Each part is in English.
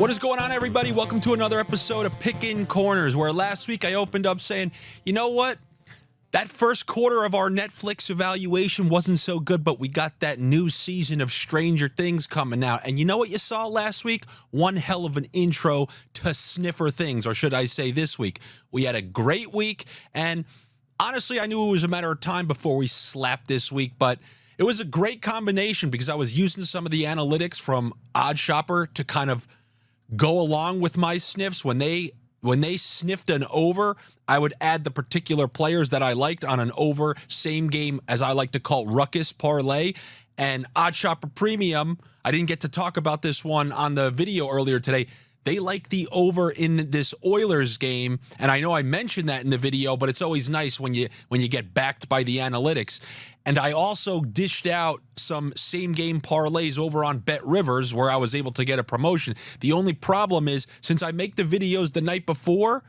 What is going on, everybody? Welcome to another episode of Pickin Corners, where last week I opened up saying, you know what? That first quarter of our Netflix evaluation wasn't so good, but we got that new season of Stranger Things coming out. And you know what you saw last week? One hell of an intro to Sniffer Things, or should I say this week. We had a great week, and honestly, I knew it was a matter of time before we slapped this week, but it was a great combination because I was using some of the analytics from OddsShopper to kind of go along with my sniffs. When they sniffed an over, I would add the particular players that I liked on an over same game, as I like to call ruckus parlay. And OddsShopper Premium, I didn't get to talk about this one on the video earlier today. They like the over in this Oilers game, and I know I mentioned that in the video, but it's always nice when you get backed by the analytics. And I also dished out some same-game parlays over on BetRivers, where I was able to get a promotion. The only problem is, since I make the videos the night before,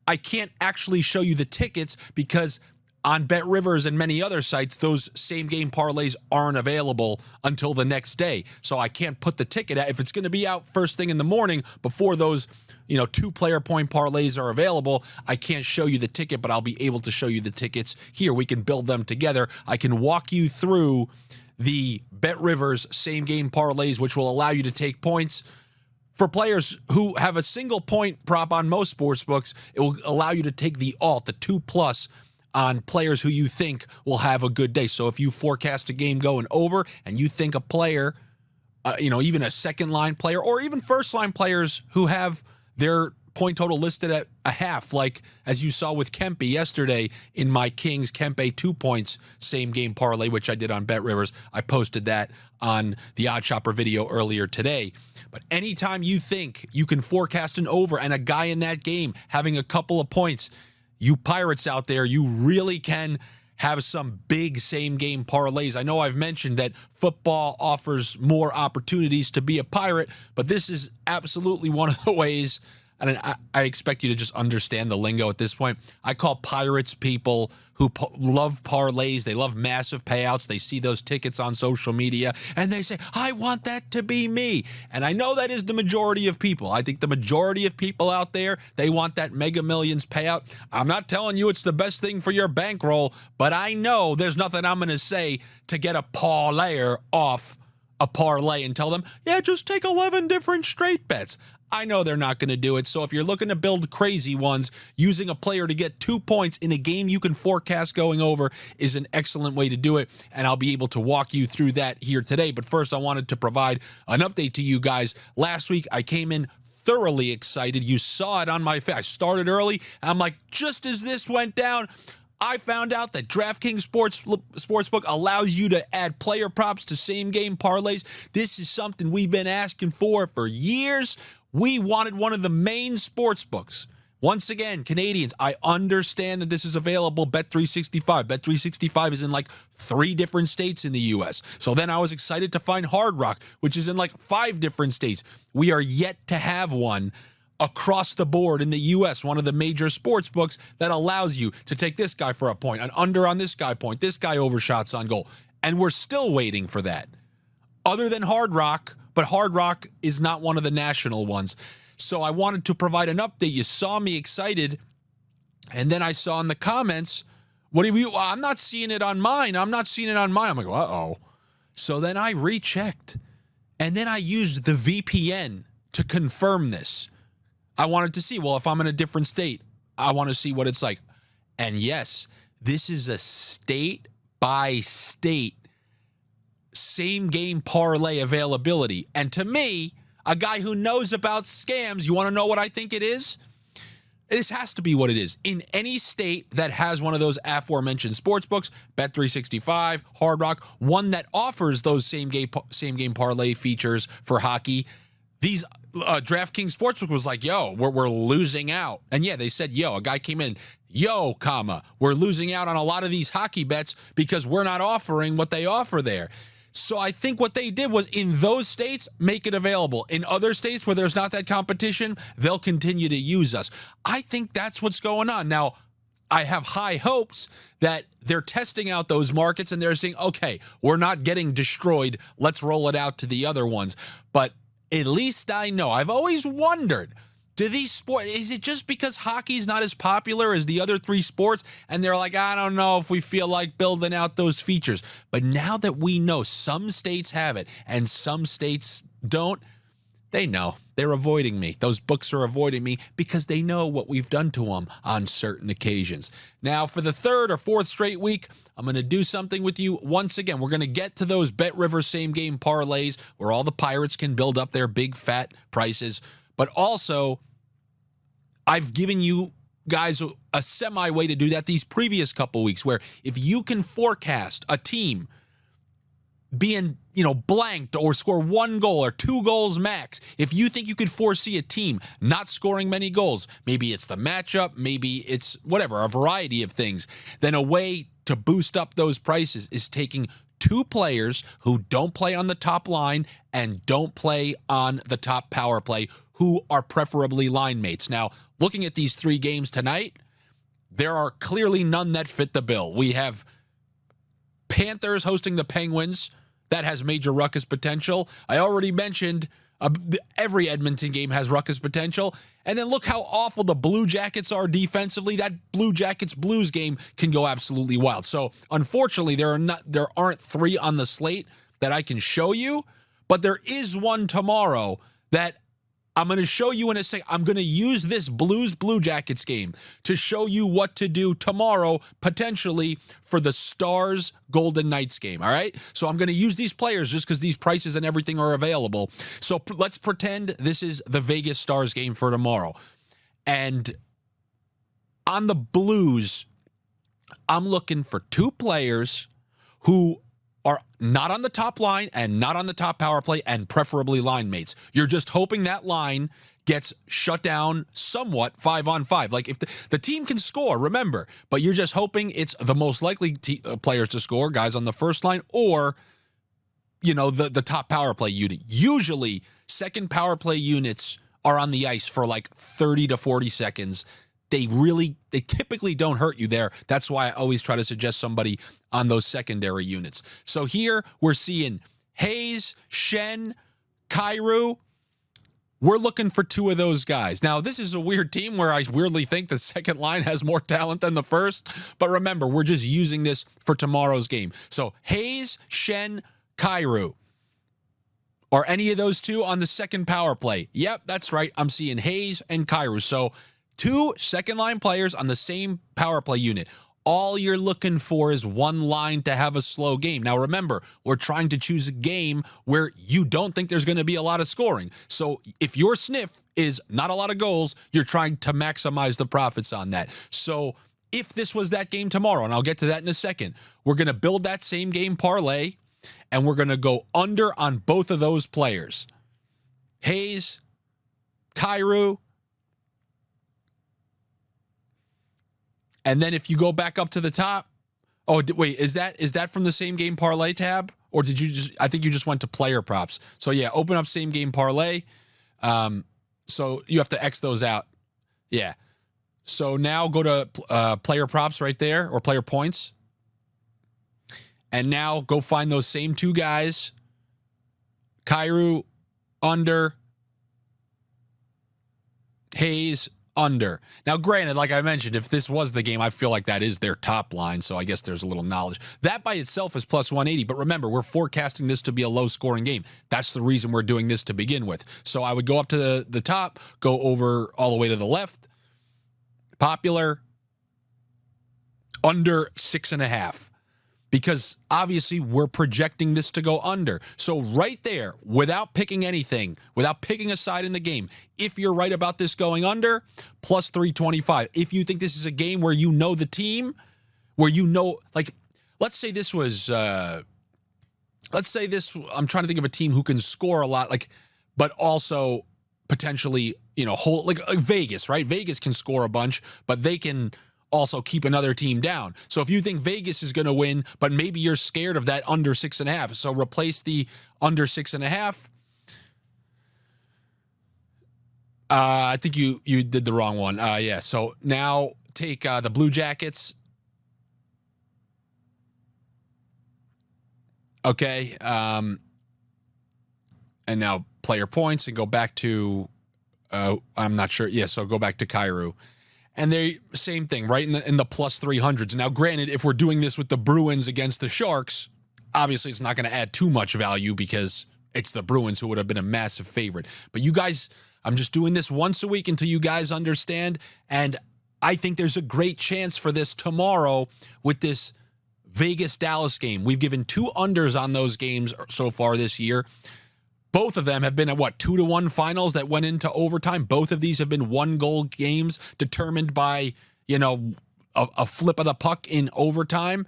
I can't actually show you the tickets because on BetRivers and many other sites, those same-game parlays aren't available until the next day. So I can't put the ticket out. If it's going to be out first thing in the morning before those, 2-player point parlays are available, I can't show you the ticket, but I'll be able to show you the tickets here. We can build them together. I can walk you through the BetRivers same-game parlays, which will allow you to take points. For players who have a single point prop on most sportsbooks, it will allow you to take the alt, the 2+ on players who you think will have a good day. So if you forecast a game going over and you think a player, even a second-line player or even first-line players who have their point total listed at a half, like as you saw with Kempe yesterday in my Kings Kempe 2 points same-game parlay, which I did on BetRivers. I posted that on the OddsShopper video earlier today. But anytime you think you can forecast an over and a guy in that game having a couple of points, you Pirates out there, you really can have some big same-game parlays. I know I've mentioned that football offers more opportunities to be a Pirate, but this is absolutely one of the ways, and I expect you to just understand the lingo at this point. I call Pirates people who love parlays. They love massive payouts. They see those tickets on social media, and they say, I want that to be me. And I know that is the majority of people. I think the majority of people out there, they want that Mega Millions payout. I'm not telling you it's the best thing for your bankroll, but I know there's nothing I'm going to say to get a parlayer off a parlay and tell them, yeah, just take 11 different straight bets. I know they're not going to do it. So if you're looking to build crazy ones, using a player to get 2 points in a game you can forecast going over is an excellent way to do it. And I'll be able to walk you through that here today. But first, I wanted to provide an update to you guys. Last week, I came in thoroughly excited. You saw it on my face. I started early. And I'm like, just as this went down, I found out that DraftKings Sportsbook allows you to add player props to same-game parlays. This is something we've been asking for years. We wanted one of the main sports books. Once again, Canadians, I understand that this is available, Bet365. Bet365 is in like 3 different states in the U.S. So then I was excited to find Hard Rock, which is in like 5 different states. We are yet to have one across the board in the U.S., one of the major sports books that allows you to take this guy for a point, an under on this guy point, this guy overshots on goal. And we're still waiting for that. Other than Hard Rock, but Hard Rock is not one of the national ones. So I wanted to provide an update. You saw me excited, and then I saw in the comments, what do you, I'm not seeing it on mine. I'm not seeing it on mine. I'm like, uh-oh. So then I rechecked, and then I used the VPN to confirm this. I wanted to see, well, if I'm in a different state, I want to see what it's like. And yes, this is a state-by-state same-game parlay availability. And to me, a guy who knows about scams, you want to know what I think it is? This has to be what it is. In any state that has one of those aforementioned sports books, Bet365, Hard Rock, one that offers those same-game parlay features for hockey, these DraftKings Sportsbook was like, yo, we're losing out. And yeah, they said, yo, a guy came in, yo, we're losing out on a lot of these hockey bets because we're not offering what they offer there. So I think what they did was in those states, make it available. In other states where there's not that competition, they'll continue to use us. I think that's what's going on. Now, I have high hopes that they're testing out those markets and they're saying, okay, we're not getting destroyed. Let's roll it out to the other ones. But At least I know. I've always wondered, is it just because hockey's not as popular as the other three sports? And they're like, I don't know if we feel like building out those features. But now that we know some states have it and some states don't, they know. They're avoiding me. Those books are avoiding me because they know what we've done to them on certain occasions. Now, for the third or fourth straight week, I'm going to do something with you. Once again, we're going to get to those BetRivers same-game parlays where all the Pirates can build up their big, fat prices. But also, I've given you guys a semi-way to do that these previous couple weeks, where if you can forecast a team being, blanked or score 1 goal or 2 goals max, if you think you could foresee a team not scoring many goals, maybe it's the matchup, maybe it's whatever, a variety of things, then a way to boost up those prices is taking 2 players who don't play on the top line and don't play on the top power play, who are preferably line mates. Now, looking at these 3 games tonight, there are clearly none that fit the bill. We have Panthers hosting the Penguins. That has major ruckus potential. I already mentioned every Edmonton game has ruckus potential. And then look how awful the Blue Jackets are defensively. That Blue Jackets Blues game can go absolutely wild. So unfortunately, there aren't 3 on the slate that I can show you, but there is one tomorrow that I'm going to show you in a second. I'm going to use this Blue Jackets game to show you what to do tomorrow, potentially for the Stars Golden Knights game. All right. So I'm going to use these players just because these prices and everything are available. So let's pretend this is the Vegas Stars game for tomorrow. And on the Blues, I'm looking for 2 players who are not on the top line and not on the top power play and preferably line mates. You're just hoping that line gets shut down somewhat 5-on-5. Like if the team can score, remember, but you're just hoping it's the most likely players to score, guys on the first line, or, the top power play unit. Usually second power play units are on the ice for like 30 to 40 seconds. They typically don't hurt you there. That's why I always try to suggest somebody on those secondary units. So here we're seeing Hayes, Shen, Kyrou. We're looking for 2 of those guys. Now, this is a weird team where I weirdly think the second line has more talent than the first. But remember, we're just using this for tomorrow's game. So Hayes, Shen, Kyrou. Are any of those 2 on the second power play? Yep, that's right. I'm seeing Hayes and Kyrou. So 2 second-line players on the same power play unit. All you're looking for is one line to have a slow game. Now, remember, we're trying to choose a game where you don't think there's going to be a lot of scoring. So if your sniff is not a lot of goals, you're trying to maximize the profits on that. So if this was that game tomorrow, and I'll get to that in a second, we're going to build that same game parlay, and we're going to go under on both of those players. Hayes, Kyrou. And then if you go back up to the top, wait, is that from the same game parlay tab? Or I think you just went to player props. So yeah, open up same game parlay. So you have to X those out. Yeah. So now go to player props right there, or player points. And now go find those same 2 guys. Kyrou, under. Hayes, under. Now, granted, like I mentioned, if this was the game, I feel like that is their top line, so I guess there's a little knowledge. That by itself is plus 180, but remember, we're forecasting this to be a low-scoring game. That's the reason we're doing this to begin with. So I would go up to the top, go over all the way to the left. Popular, under 6.5. Because obviously we're projecting this to go under. So right there, without picking anything, without picking a side in the game, if you're right about this going under, plus 325. If you think this is a game where you know the team, where like, let's say this was, I'm trying to think of a team who can score a lot, like, but also potentially, like Vegas, right? Vegas can score a bunch, but they can also keep another team down. So if you think Vegas is going to win, but maybe you're scared of that under 6.5, so replace the under 6.5. I think you did the wrong one. Yeah. So now take the Blue Jackets. Okay. And now player points and go back to, I'm not sure. Yeah, so go back to Cairo. And they same thing, right in the plus 300s. Now, granted, if we're doing this with the Bruins against the Sharks, obviously it's not going to add too much value because it's the Bruins who would have been a massive favorite. But you guys, I'm just doing this once a week until you guys understand. And I think there's a great chance for this tomorrow with this Vegas-Dallas game. We've given 2 unders on those games so far this year. Both of them have been at 2-1 finals that went into overtime. Both of these have been 1-goal games determined by, a flip of the puck in overtime.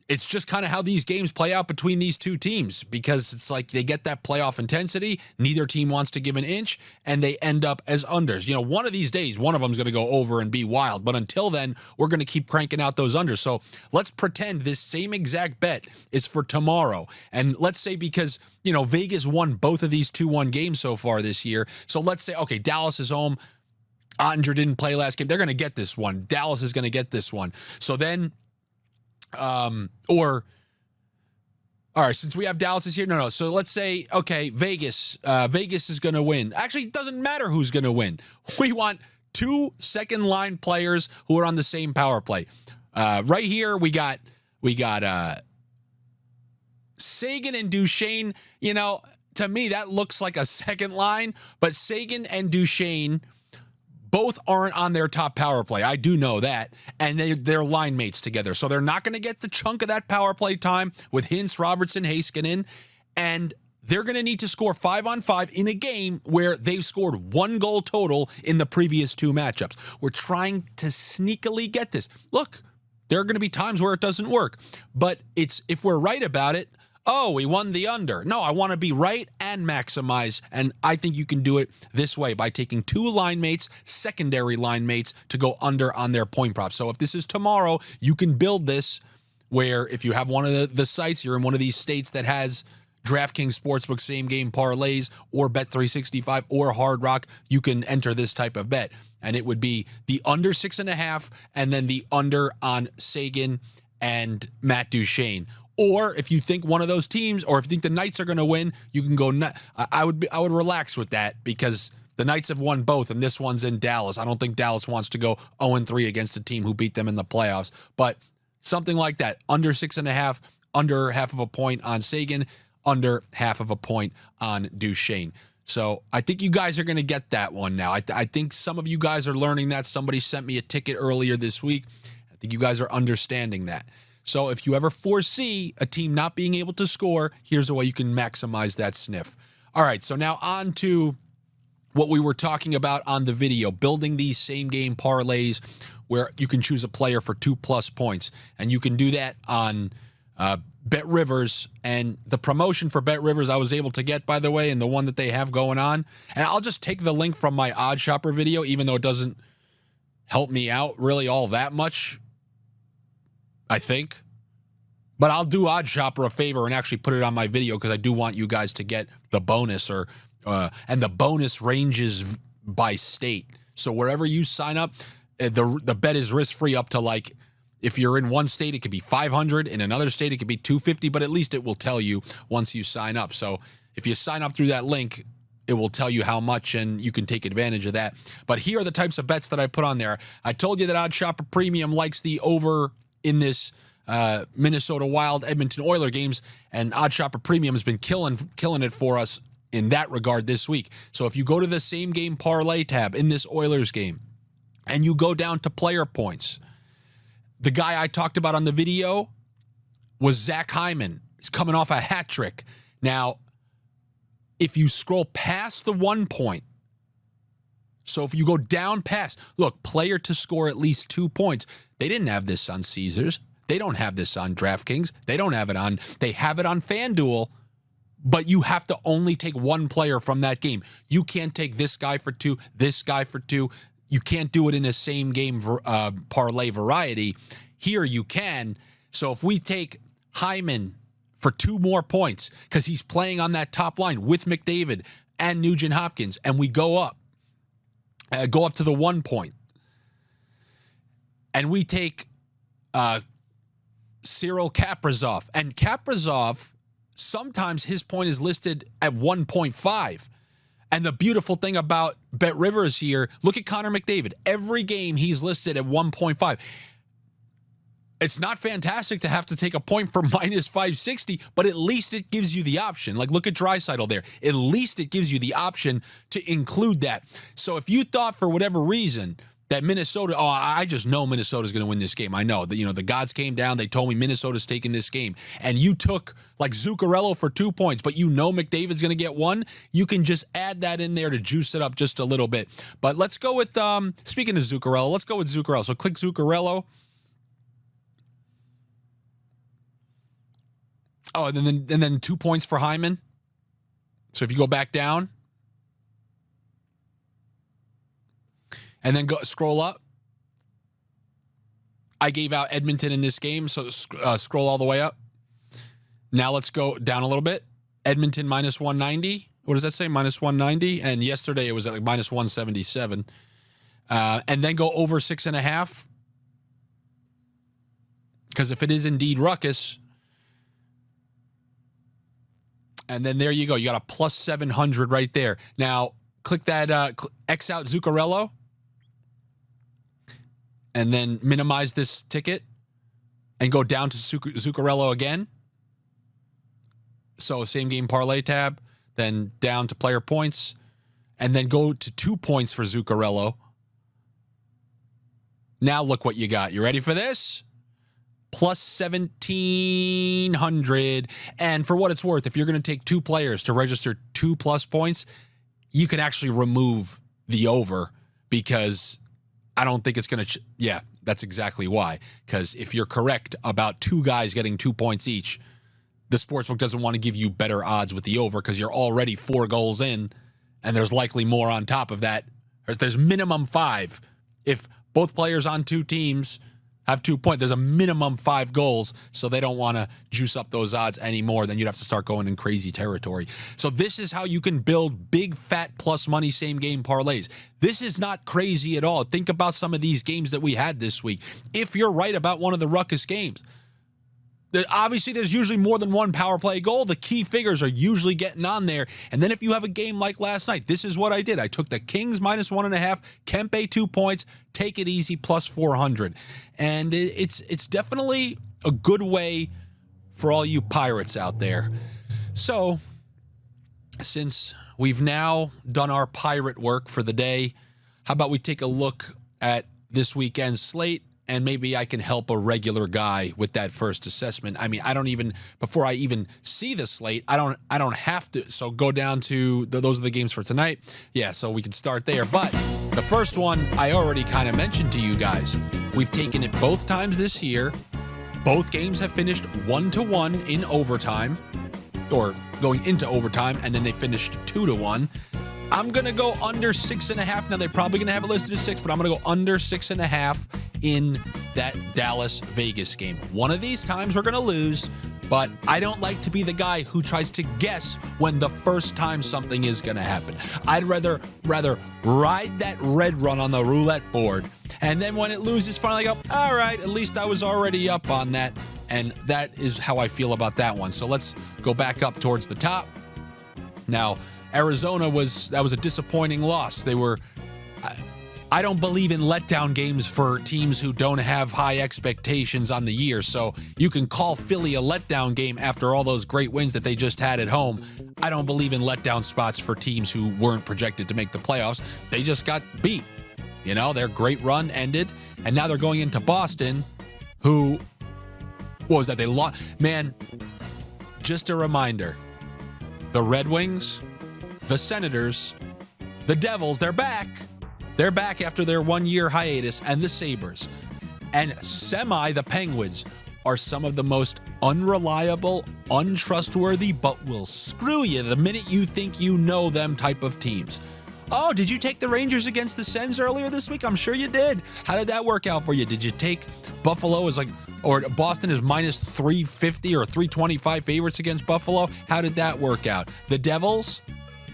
It's just kind of how these games play out between these two teams because it's like they get that playoff intensity. Neither team wants to give an inch, and they end up as unders. One of these days, one of them is going to go over and be wild. But until then, we're going to keep cranking out those unders. So let's pretend this same exact bet is for tomorrow. And let's say because, Vegas won both of these 2-1 games so far this year. So let's say, okay, Dallas is home. Ottinger didn't play last game. They're going to get this one. Dallas is going to get this one. So then... all right, since we have Dallas is here, no. So let's say, okay, Vegas is going to win. Actually, it doesn't matter who's going to win. We want 2 second line players who are on the same power play. Right here, we got Seguin and Duchesne. To me, that looks like a second line, but Seguin and Duchesne both aren't on their top power play. I do know that. And they're line mates together. So they're not going to get the chunk of that power play time with Hintz, Robertson, Heiskanen. And they're going to need to score 5-on-5 in a game where they've scored 1 goal total in the previous 2 matchups. We're trying to sneakily get this. Look, there are going to be times where it doesn't work. But if we're right about it, oh, we won the under. No, I want to be right and maximize, and I think you can do it this way by taking 2 line mates, secondary line mates, to go under on their point props. So if this is tomorrow, you can build this where if you have one of the sites, you're in one of these states that has DraftKings Sportsbook same-game parlays or Bet365 or Hard Rock, you can enter this type of bet. And it would be the under 6.5 and then the under on Seguin and Matt Duchesne. Or if you think one of those teams, or if you think the Knights are going to win, you can go. I would relax with that because the Knights have won both, and this one's in Dallas. I don't think Dallas wants to go 0-3 against a team who beat them in the playoffs. But something like that, under 6.5, under half of a point on Seguin, under half of a point on Duchesne. So I think you guys are going to get that one now. I think some of you guys are learning that. Somebody sent me a ticket earlier this week. I think you guys are understanding that. So if you ever foresee a team not being able to score, here's a way you can maximize that sniff. All right, so now on to what we were talking about on the video, building these same-game parlays where you can choose a player for 2+ points. And you can do that on BetRivers. And the promotion for BetRivers I was able to get, by the way, and the one that they have going on. And I'll just take the link from my Odd Shopper video, even though it doesn't help me out really all that much, I think. But I'll do Odd Shopper a favor and actually put it on my video because I do want you guys to get the bonus and the bonus ranges by state. So wherever you sign up, the bet is risk-free up to, like, if you're in one state, it could be 500. In another state, it could be 250, but at least it will tell you once you sign up. So if you sign up through that link, it will tell you how much, and you can take advantage of that. But here are the types of bets that I put on there. I told you that Odd Shopper Premium likes the over in this Minnesota Wild Edmonton Oilers games, and Odd Shopper Premium has been killing it for us in that regard this week. So if you go to the same game parlay tab in this Oilers game and you go down to player points, the guy I talked about on the video was Zach Hyman. He's coming off a hat trick. Now, if you scroll past the 1 point, so if you go down past, look, player to score at least 2 points. They didn't have this on Caesars. They don't have this on DraftKings. They have it on FanDuel, but you have to only take 1 player from that game. You can't take this guy for 2, this guy for 2. You can't do it in a same game parlay variety. Here you can. So if we take Hyman for 2 more points, because he's playing on that top line with McDavid and Nugent Hopkins, and we go up to the 1 point, and we take Cyril Kaprizov. And Kaprizov, sometimes his point is listed at 1.5. And the beautiful thing about BetRivers here, look at Connor McDavid. Every game he's listed at 1.5. It's not fantastic to have to take a point for minus 560, but at least it gives you the option. Like, look at Draisaitl there. At least it gives you the option to include that. So if you thought for whatever reason that Minnesota, I just know Minnesota's going to win this game. I know that, the gods came down. They told me Minnesota's taking this game. And you took like Zuccarello for 2 points, but McDavid's going to get 1. You can just add that in there to juice it up just a little bit. But let's go with, speaking of Zuccarello, let's go with Zuccarello. So click Zuccarello. Oh, and then 2 points for Hyman. So if you go back down and then scroll up, I gave out Edmonton in this game, so scroll all the way up. Now let's go down a little bit. Edmonton minus 190. What does that say? Minus 190. And yesterday it was at like minus 177. And then go over 6.5. Because if it is indeed ruckus. And then there you go. You got a plus 700 right there. Now, click that, X out Zuccarello. And then minimize this ticket. And go down to Zuccarello again. So, same game parlay tab. Then down to player points. And then go to 2 points for Zuccarello. Now, look what you got. You ready for this? Plus 1,700. And for what it's worth, if you're going to take 2 players to register 2+ points, you can actually remove the over, because I don't think it's going to. Yeah, that's exactly why. Because if you're correct about 2 guys getting 2 points each, the sportsbook doesn't want to give you better odds with the over, because you're already 4 goals in, and there's likely more on top of that. There's minimum 5. If both players on 2 teams have 2 points, there's a minimum 5 goals, so they don't want to juice up those odds anymore. Then you'd have to start going in crazy territory. So this is how you can build big, fat, plus money same game parlays. This is not crazy at all. Think about some of these games that we had this week. If you're right about one of the ruckus games, obviously there's usually more than one power play goal. The key figures are usually getting on there. And then if you have a game like last night, this is what I did. I took the Kings minus 1.5, Kempe 2 points, take it easy, plus 400. And it's definitely a good way for all you pirates out there. So since we've now done our pirate work for the day, how about we take a look at this weekend's slate? And maybe I can help a regular guy with that first assessment. I mean, before I even see the slate, I don't have to. So go down to those are the games for tonight. Yeah, so we can start there. But the first one I already kind of mentioned to you guys. We've taken it both times this year. Both games have finished 1-1 in overtime, or going into overtime, and then they finished 2-1. I'm going to go under 6.5. Now, they're probably going to have it listed at 6, but I'm going to go under 6.5 in that Dallas-Vegas game. One of these times we're going to lose, but I don't like to be the guy who tries to guess when the first time something is going to happen. I'd rather ride that red run on the roulette board, and then when it loses, finally go, all right, at least I was already up on that, and that is how I feel about that one. So let's go back up towards the top. Now, Arizona was a disappointing loss. They were, I don't believe in letdown games for teams who don't have high expectations on the year. So you can call Philly a letdown game after all those great wins that they just had at home. I don't believe in letdown spots for teams who weren't projected to make the playoffs. They just got beat. Their great run ended, and now they're going into Boston, who, what was that? They lost. Man, just a reminder, the Red Wings, the Senators, the Devils, they're back. They're back after their 1-year hiatus, and the Sabres. And the Penguins are some of the most unreliable, untrustworthy, but will screw you the minute you think you know them type of teams. Oh, did you take the Rangers against the Sens earlier this week? I'm sure you did. How did that work out for you? Did you take Buffalo or Boston as minus 350 or 325 favorites against Buffalo? How did that work out? The Devils?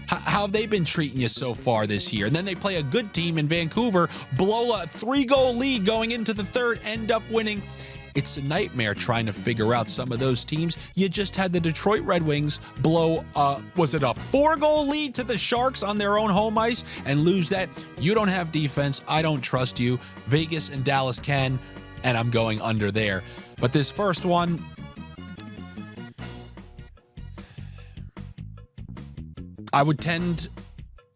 How have they been treating you so far this year? And then they play a good team in Vancouver, blow a 3-goal lead going into the third, end up winning. It's a nightmare trying to figure out some of those teams. You just had the Detroit Red Wings blow, was it a 4-goal lead to the Sharks on their own home ice and lose that? You don't have defense. I don't trust you. Vegas and Dallas can, and I'm going under there. But this first one, I would tend...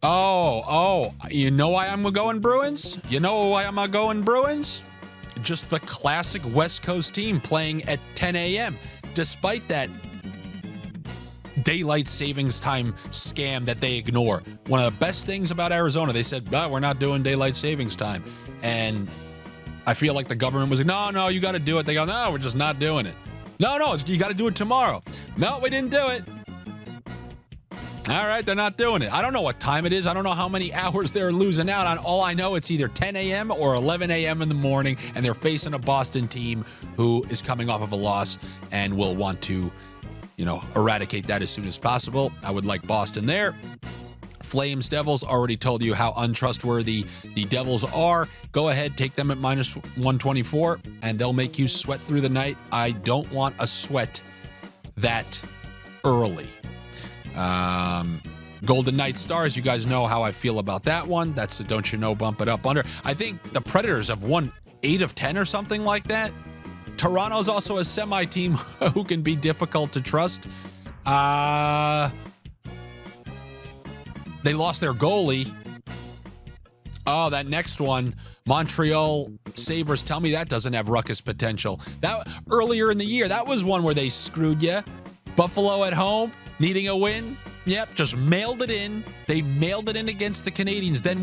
you know why I'm going Bruins? You know why I'm going Bruins? Just the classic West Coast team playing at 10 a.m. Despite that daylight savings time scam that they ignore. One of the best things about Arizona, they said, we're not doing daylight savings time. And I feel like the government was like, no, you got to do it. They go, no, we're just not doing it. No, you got to do it tomorrow. No, we didn't do it. All right, they're not doing it. I don't know what time it is. I don't know how many hours they're losing out on. All I know, it's either 10 a.m. or 11 a.m. in the morning, and they're facing a Boston team who is coming off of a loss and will want to, eradicate that as soon as possible. I would like Boston there. Flames, Devils, already told you how untrustworthy the Devils are. Go ahead, take them at minus 124, and they'll make you sweat through the night. I don't want a sweat that early. Golden Knights Stars, you guys know how I feel about that one. That's the don't you know, bump it up under. I think the Predators have won 8 of 10 or something like that. Toronto's also a semi-team who can be difficult to trust. They lost their goalie. Oh, that next one, Montreal Sabres, tell me that doesn't have ruckus potential. That earlier in the year, that was one where they screwed you. Buffalo at home, needing a win. Yep, just mailed it in. They mailed it in against the Canadiens, then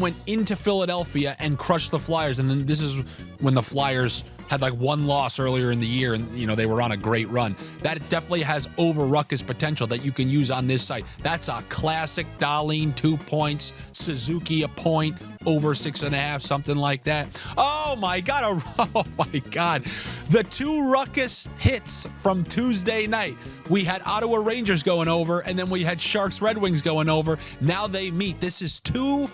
went into Philadelphia and crushed the Flyers. And then this is when the Flyers had like one loss earlier in the year, and they were on a great run. That definitely has over ruckus potential that you can use on this site. That's a classic Dahlin 2 points, Suzuki a point, over 6.5, something like that. Oh my God. The 2 ruckus hits from Tuesday night. We had Ottawa Rangers going over, and then we had Sharks Red Wings going over. Now they meet. This is 2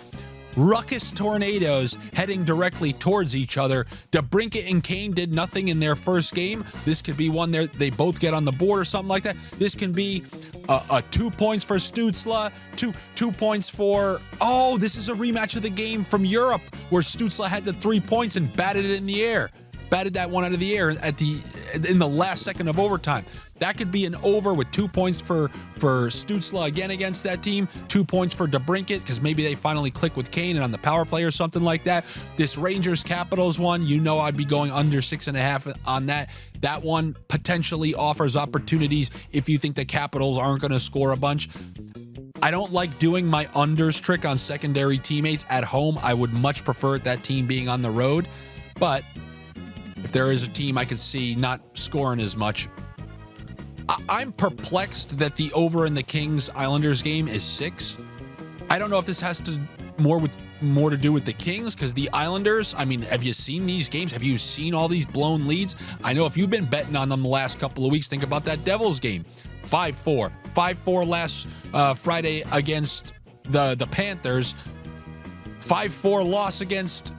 ruckus tornadoes heading directly towards each other. DeBrincat and Kane did nothing in their first game. This could be one there. They both get on the board or something like that. This can be a 2 points for Stützle, two points for... Oh, this is a rematch of the game from Europe where Stützle had the 3 points and batted it in the air. Batted that one out of the air in the last second of overtime. That could be an over with 2 points for Stützle again against that team. 2 points for DeBrincat because maybe they finally click with Kane and on the power play or something like that. This Rangers Capitals one, I'd be going under 6.5 on that. That one potentially offers opportunities if you think the Capitals aren't going to score a bunch. I don't like doing my unders trick on secondary teammates at home. I would much prefer that team being on the road. But if there is a team I could see not scoring as much, I'm perplexed that the over in the Kings-Islanders game is 6. I don't know if this has more to do with the Kings, because the Islanders, have you seen these games? Have you seen all these blown leads? I know if you've been betting on them the last couple of weeks, think about that Devils game. 5-4. 5-4 last Friday against the Panthers. 5-4 loss against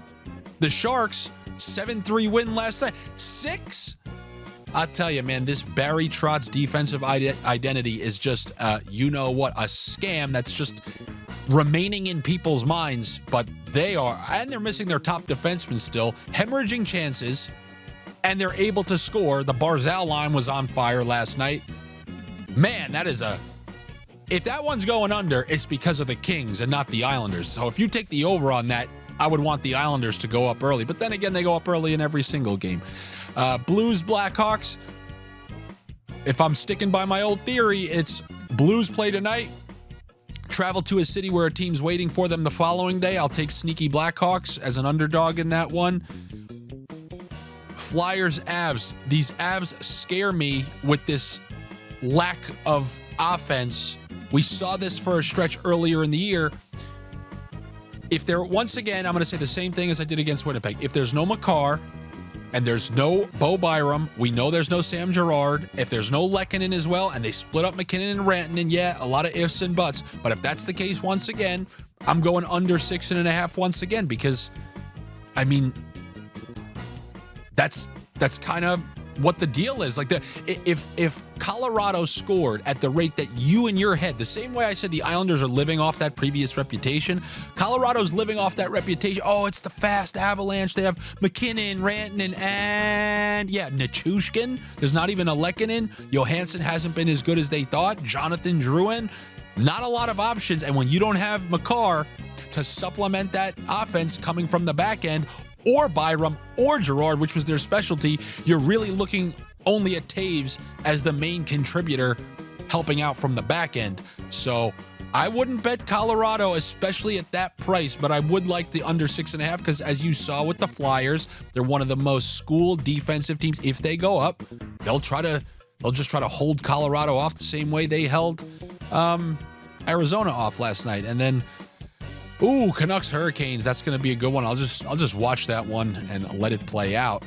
the Sharks. 7-3 win last night. 6? I'll tell you, man, this Barry Trotz defensive identity is just, a scam that's just remaining in people's minds. But they're missing their top defenseman still, hemorrhaging chances, and they're able to score. The Barzal line was on fire last night. Man, if that one's going under, it's because of the Kings and not the Islanders. So if you take the over on that, I would want the Islanders to go up early. But then again, they go up early in every single game. Blues, Blackhawks. If I'm sticking by my old theory, it's Blues play tonight. Travel to a city where a team's waiting for them the following day. I'll take sneaky Blackhawks as an underdog in that one. Flyers, Avs. These Avs scare me with this lack of offense. We saw this for a stretch earlier in the year. Once again, I'm going to say the same thing as I did against Winnipeg. If there's no Makar and there's no Bo Byram, we know there's no Sam Girard. If there's no Lehkonen as well, and they split up McKinnon and Rantanen, a lot of ifs and buts. But if that's the case once again, I'm going under 6.5 once again because, that's that's kind of what the deal is. Like, if Colorado scored at the rate that you in your head, the same way I said the Islanders are living off that previous reputation, Colorado's living off that reputation. Oh, it's the fast Avalanche. They have McKinnon, Rantanen, and Nichushkin. There's not even a Lehkonen. Johansson hasn't been as good as they thought. Jonathan Drouin, not a lot of options. And when you don't have Makar to supplement that offense coming from the back end, or Byram or Girard, which was their specialty, you're really looking only at Taves as the main contributor helping out from the back end. So I wouldn't bet Colorado, especially at that price, but I would like the under 6.5 because, as you saw with the Flyers, they're one of the most schooled defensive teams. If they go up, they'll just try to hold Colorado off the same way they held Arizona off last night. And then Canucks Hurricanes, that's going to be a good one. I'll just watch that one and let it play out.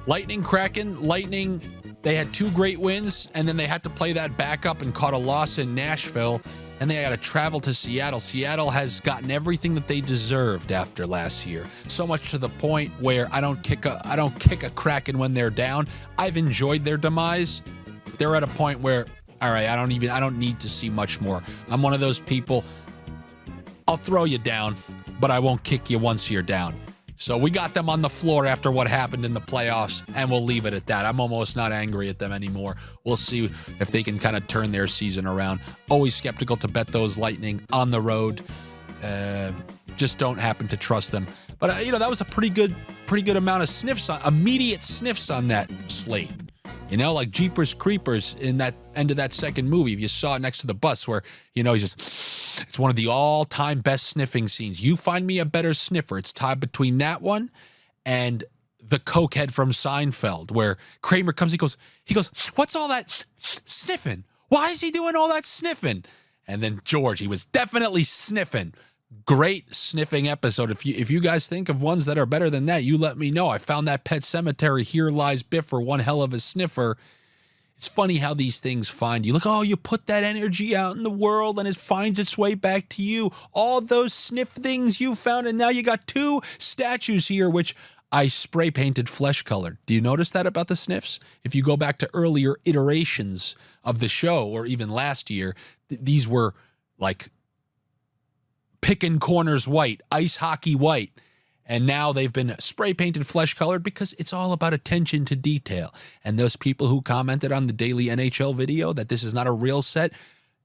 Lightning Kraken. Lightning, they had 2 great wins, and then they had to play that back up and caught a loss in Nashville, and they got to travel to Seattle. Seattle has gotten everything that they deserved after last year. So much to the point where I don't kick a Kraken when they're down. I've enjoyed their demise. They're at a point where, all right, I don't need to see much more. I'm one of those people. I'll throw you down, but I won't kick you once you're down. So we got them on the floor after what happened in the playoffs, and we'll leave it at that. I'm almost not angry at them anymore. We'll see if they can kind of turn their season around. Always skeptical to bet those Lightning on the road. Just don't happen to trust them. But, that was a pretty good amount of immediate sniffs on that slate. Like Jeepers Creepers in that end of that second movie. If you saw it next to the bus where, it's one of the all-time best sniffing scenes. You find me a better sniffer. It's tied between that one and the cokehead from Seinfeld where Kramer comes, he goes, what's all that sniffing? Why is he doing all that sniffing? And then George, he was definitely sniffing. Great sniffing episode. If you guys think of ones that are better than that, you let me know. I found that Pet Cemetery, Here Lies Biffer, one hell of a sniffer. It's funny how these things find you. Look, you put that energy out in the world and it finds its way back to you. All those sniff things you found, and now you got 2 statues here, which I spray painted flesh colored. Do you notice that about the sniffs? If you go back to earlier iterations of the show, or even last year, these were like Pickin Corners white, ice hockey white, and now they've been spray painted flesh colored because it's all about attention to detail. And those people who commented on the daily NHL video that this is not a real set,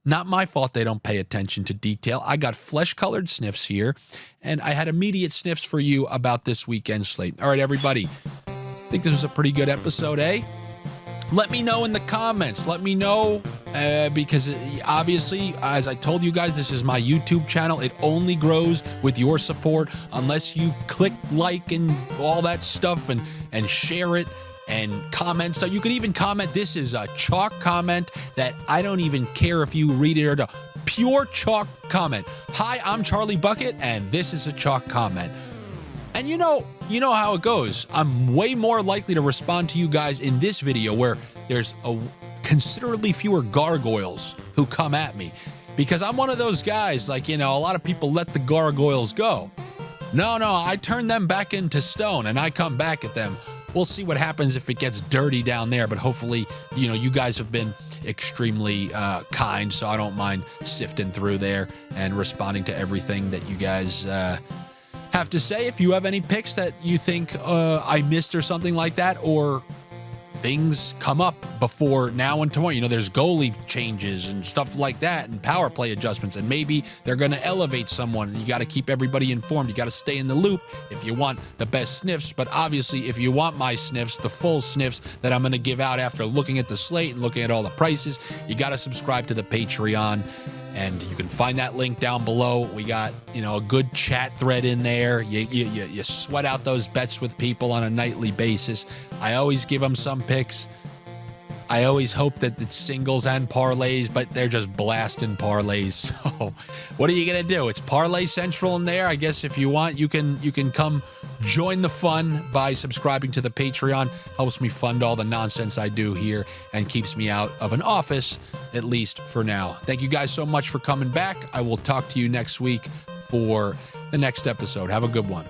not my fault they don't pay attention to detail. I got flesh colored sniffs here, and I had immediate sniffs for you about this weekend slate. All right, everybody, I think this was a pretty good episode, eh? Let me know in the comments. Let me know because obviously, as I told you guys, this is my YouTube channel. It only grows with your support unless you click like and all that stuff and share it and comment stuff. You can even comment. This is a chalk comment that I don't even care if you read it or not. Pure chalk comment. Hi, I'm Charlie Bucket, and this is a chalk comment. And you know how it goes. I'm way more likely to respond to you guys in this video where there's considerably fewer gargoyles who come at me, because I'm one of those guys, like, a lot of people let the gargoyles go. No, I turn them back into stone and I come back at them. We'll see what happens if it gets dirty down there, but hopefully, you guys have been extremely kind, so I don't mind sifting through there and responding to everything that you guys have to say. If you have any picks that you think I missed or something like that, or things come up before now and tomorrow, there's goalie changes and stuff like that and power play adjustments, and maybe they're going to elevate someone, and you got to keep everybody informed. You got to stay in the loop if you want the best sniffs. But obviously, if you want my sniffs, the full sniffs that I'm going to give out after looking at the slate and looking at all the prices, you got to subscribe to the Patreon. And you can find that link down below. We got, a good chat thread in there. You sweat out those bets with people on a nightly basis. I always give them some picks. I always hope that it's singles and parlays, but they're just blasting parlays. So what are you going to do? It's Parlay Central in there. I guess if you want, you can come join the fun by subscribing to the Patreon. Helps me fund all the nonsense I do here and keeps me out of an office, at least for now. Thank you guys so much for coming back. I will talk to you next week for the next episode. Have a good one.